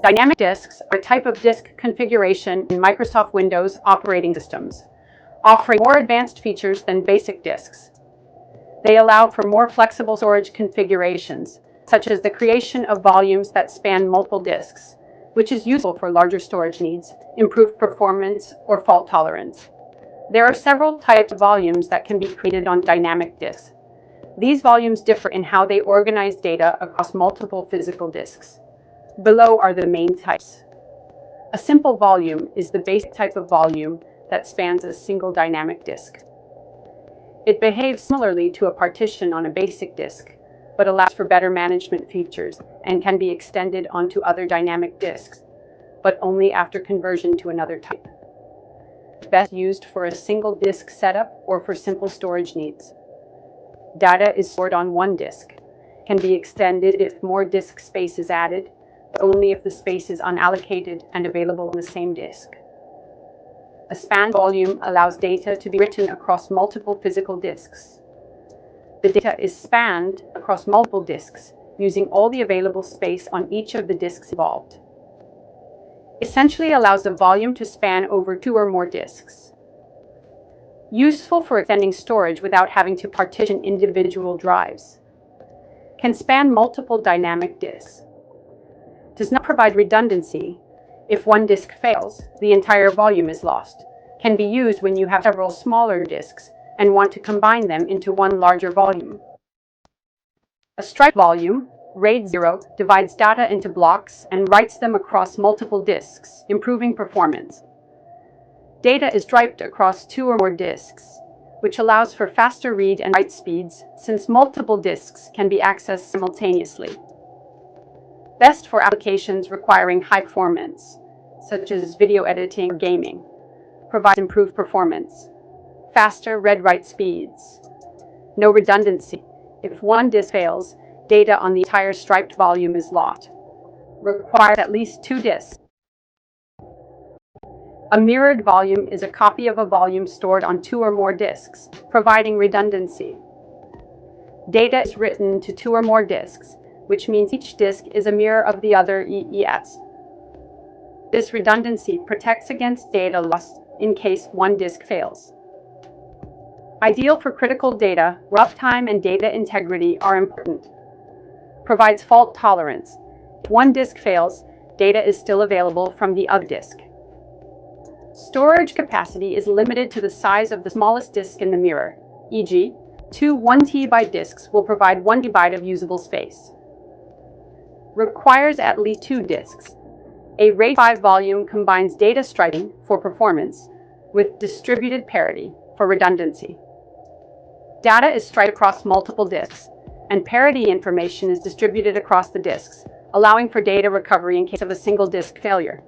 Dynamic disks are a type of disk configuration in Microsoft Windows operating systems, offering more advanced features than basic disks. They allow for more flexible storage configurations, such as the creation of volumes that span multiple disks, which is useful for larger storage needs, improved performance, or fault tolerance. There are several types of volumes that can be created on dynamic disks. These volumes differ in how they organize data across multiple physical disks. Below are the main types. A simple volume is the basic type of volume that spans a single dynamic disk. It behaves similarly to a partition on a basic disk, but allows for better management features and can be extended onto other dynamic disks, but only after conversion to another type. Best used for a single disk setup or for simple storage needs. Data is stored on one disk. Can be extended if more disk space is added, but only if the space is unallocated and available on the same disk. A span volume allows data to be written across multiple physical disks. The data is spanned across multiple disks, using all the available space on each of the disks involved. Essentially allows a volume to span over 2 or more disks. Useful for extending storage without having to partition individual drives. Can span multiple dynamic disks. Does not provide redundancy. If one disk fails, the entire volume is lost. Can be used when you have several smaller disks and want to combine them into one larger volume. A striped volume, RAID 0, divides data into blocks and writes them across multiple disks, improving performance. Data is striped across 2 or more disks, which allows for faster read and write speeds since multiple disks can be accessed simultaneously. Best for applications requiring high performance, such as video editing or gaming. Provides improved performance. Faster read-write speeds. No redundancy. If one disk fails, data on the entire striped volume is lost. Requires at least 2 disks. A mirrored volume is a copy of a volume stored on 2 or more disks, providing redundancy. Data is written to 2 or more disks, which means each disk is a mirror of the other EES. This redundancy protects against data loss in case one disk fails. Ideal for critical data, where uptime and data integrity are important. Provides fault tolerance. If one disk fails, data is still available from the other disk. Storage capacity is limited to the size of the smallest disk in the mirror, e.g., 2 1 TB disks will provide 1 TB of usable space. Requires at least 2 disks. A RAID 5 volume combines data striping for performance with distributed parity for redundancy. Data is striped across multiple disks, and parity information is distributed across the disks, allowing for data recovery in case of a single disk failure.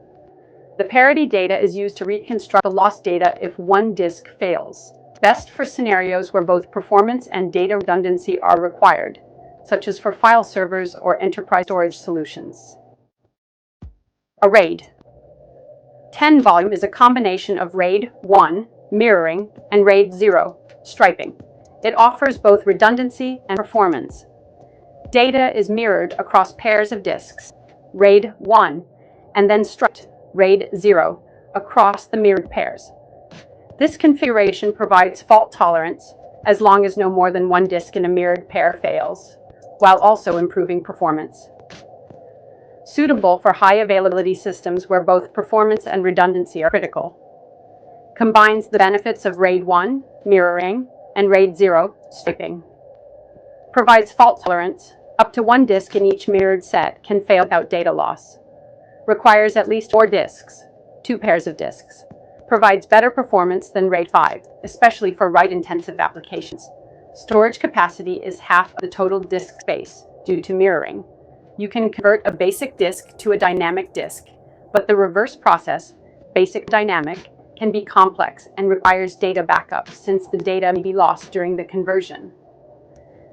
The parity data is used to reconstruct the lost data if one disk fails. Best for scenarios where both performance and data redundancy are required, such as for file servers or enterprise storage solutions. A RAID 10 volume is a combination of RAID 1, mirroring, and RAID 0, striping. It offers both redundancy and performance. Data is mirrored across pairs of disks, RAID 1, and then striped, RAID 0, across the mirrored pairs. This configuration provides fault tolerance as long as no more than one disk in a mirrored pair fails, while also improving performance. Suitable for high availability systems where both performance and redundancy are critical. Combines the benefits of RAID 1, mirroring, and RAID 0, striping. Provides fault tolerance. Up to one disk in each mirrored set can fail without data loss. Requires at least 4 disks, 2 pairs of disks. Provides better performance than RAID 5, especially for write-intensive applications. Storage capacity is half of the total disk space due to mirroring. You can convert a basic disk to a dynamic disk, but the reverse process, basic to dynamic, can be complex and requires data backup since the data may be lost during the conversion.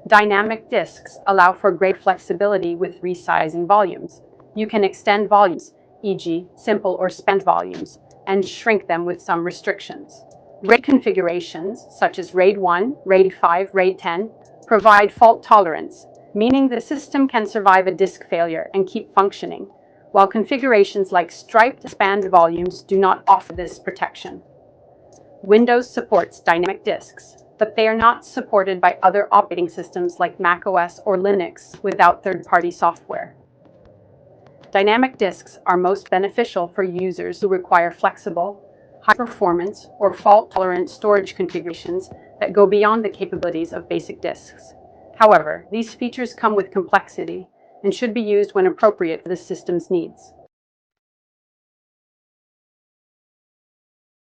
Dynamic disks allow for great flexibility with resizing volumes. You can extend volumes, e.g., simple or spent volumes, and shrink them with some restrictions. RAID configurations, such as RAID 1, RAID 5, RAID 10, provide fault tolerance, meaning the system can survive a disk failure and keep functioning, while configurations like striped expand volumes do not offer this protection. Windows supports dynamic disks, but they are not supported by other operating systems like macOS or Linux without third-party software. Dynamic disks are most beneficial for users who require flexible, high-performance, or fault-tolerant storage configurations that go beyond the capabilities of basic disks. However, these features come with complexity and should be used when appropriate for the system's needs.